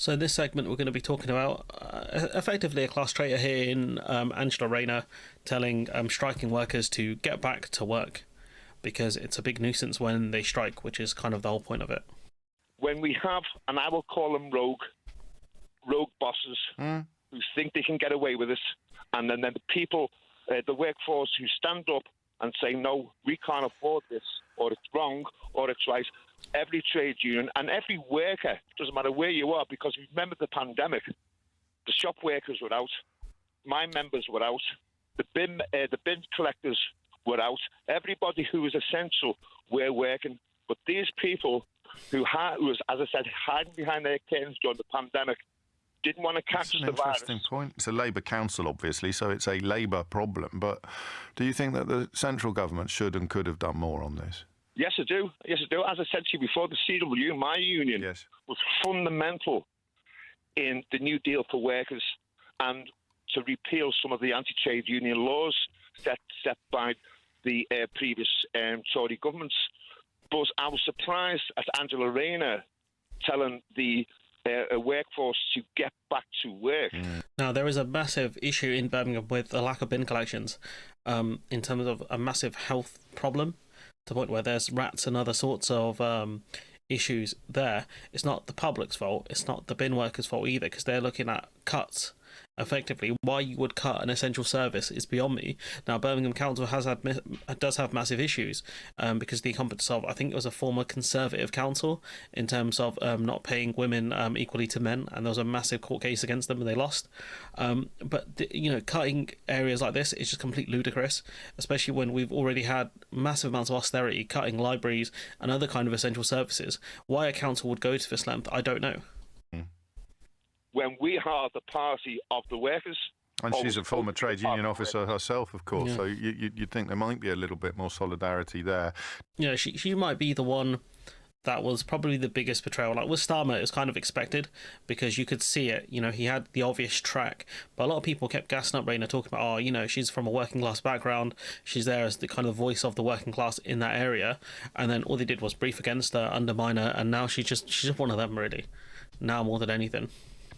So in this segment, we're going to be talking about effectively a class traitor here in Angela Rayner telling striking workers to get back to work because it's a big nuisance when they strike, which is kind of the whole point of it. When we have, and I will call them rogue bosses who think they can get away with it, and then the people, the workforce who stand up and say, no, we can't afford this, or it's wrong, or it's right. Every trade union and every worker, doesn't matter where you are, because remember the pandemic, the shop workers were out, my members were out, the bin collectors were out, everybody who was essential were working. But these people who was, as I said, hiding behind their curtains during the pandemic, didn't want to catch the virus. That's an interesting point. It's a Labour council, obviously, so it's a Labour problem. But do you think that the central government should and could have done more on this? Yes, I do. Yes, I do. As I said to you before, the CW, my union, was fundamental in the New Deal for workers and to repeal some of the anti-trade union laws set by the previous Tory governments. But I was surprised at Angela Rayner telling the workforce to get back to work. Now, there is a massive issue in Birmingham with the lack of bin collections in terms of a massive health problem, to the point where there's rats and other sorts of issues there. It's not the public's fault, it's not the bin workers' fault either, because they're looking at cuts. Effectively, why you would cut an essential service is beyond me. Now, Birmingham Council does have massive issues because the incompetence of, I think it was a former Conservative council, in terms of not paying women equally to men, and there was a massive court case against them and they lost. But cutting areas like this is just completely ludicrous, especially when we've already had massive amounts of austerity, cutting libraries and other kind of essential services. Why a council would go to this length, I don't know. When we are the party of the workers. And she's a former trade union officer herself, of course, so you'd think there might be a little bit more solidarity there. Yeah, she might be the one that was probably the biggest betrayal. Like with Starmer, it was kind of expected because you could see it. He had the obvious track, but a lot of people kept gassing up Rayner, talking about, she's from a working class background, she's there as the kind of voice of the working class in that area, and then all they did was brief against her, undermine her, and now she's just one of them, really, now more than anything.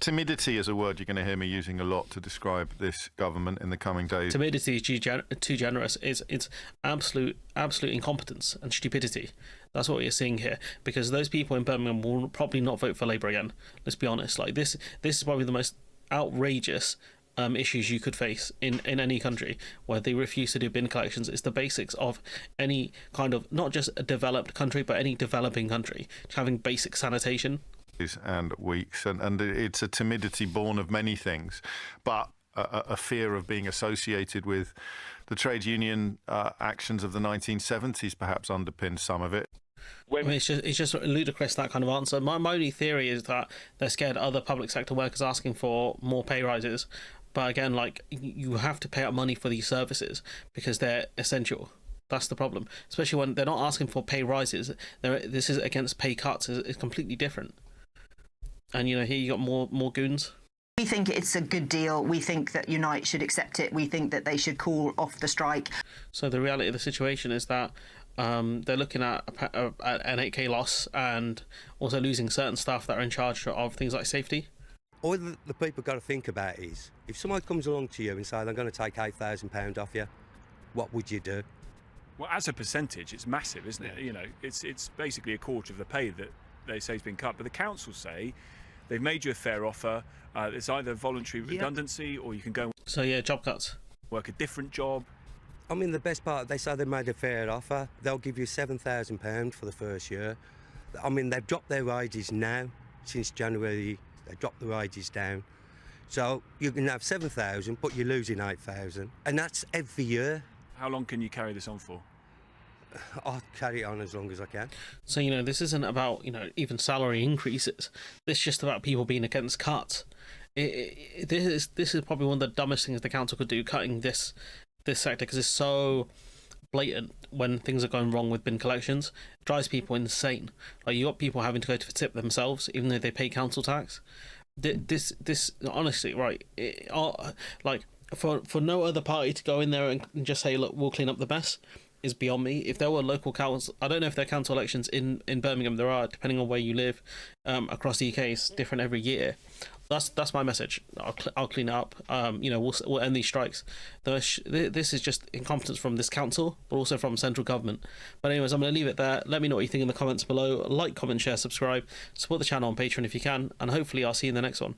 Timidity is a word you're going to hear me using a lot to describe this government in the coming days. Timidity is too generous. It's absolute incompetence and stupidity. That's what you're seeing here, because those people in Birmingham will probably not vote for Labour again. Let's be honest. Like this is probably the most outrageous issues you could face in any country, where they refuse to do bin collections. It's the basics of any kind of, not just a developed country, but any developing country, having basic sanitation. And weeks, and it's a timidity born of many things, but a fear of being associated with the trade union actions of the 1970s perhaps underpins some of it. It's just ludicrous, that kind of answer. My only theory is that they're scared other public sector workers asking for more pay rises, but again, like, you have to pay out money for these services because they're essential. That's the problem, especially when they're not asking for pay rises. This is against pay cuts. It's completely different. And, here you got more goons. We think it's a good deal. We think that Unite should accept it. We think that they should call off the strike. So the reality of the situation is that they're looking at an 8k loss and also losing certain staff that are in charge of things like safety. All the people got to think about is, if someone comes along to you and says, I'm going to take £8,000 off you, what would you do? Well, as a percentage, it's massive, isn't it? It's basically a quarter of the pay that they say has been cut. But the council say they've made you a fair offer. It's either voluntary redundancy or you can go and job cuts. Work a different job. I mean, the best part, they say they made a fair offer. They'll give you £7,000 for the first year. I mean, they've dropped their wages now. Since January, they've dropped the wages down. So you can have 7,000, but you're losing 8,000. And that's every year. How long can you carry this on for? I'll carry it on as long as I can. So, this isn't about, even salary increases. This is just about people being against cuts. This is probably one of the dumbest things the council could do, cutting this sector, because it's so blatant when things are going wrong with bin collections. It drives people insane. Like, you got people having to go to the tip themselves, even though they pay council tax. This honestly, right, for no other party to go in there and just say, look, we'll clean up the mess. is beyond me. If there were local council, I don't know if there are council elections in Birmingham. There are, depending on where you live, across the UK. It's different every year. That's my message. I'll clean it up. We'll end these strikes. This is just incompetence from this council, but also from central government. But anyways, I'm going to leave it there. Let me know what you think in the comments below. Like, comment, share, subscribe. Support the channel on Patreon if you can, and hopefully I'll see you in the next one.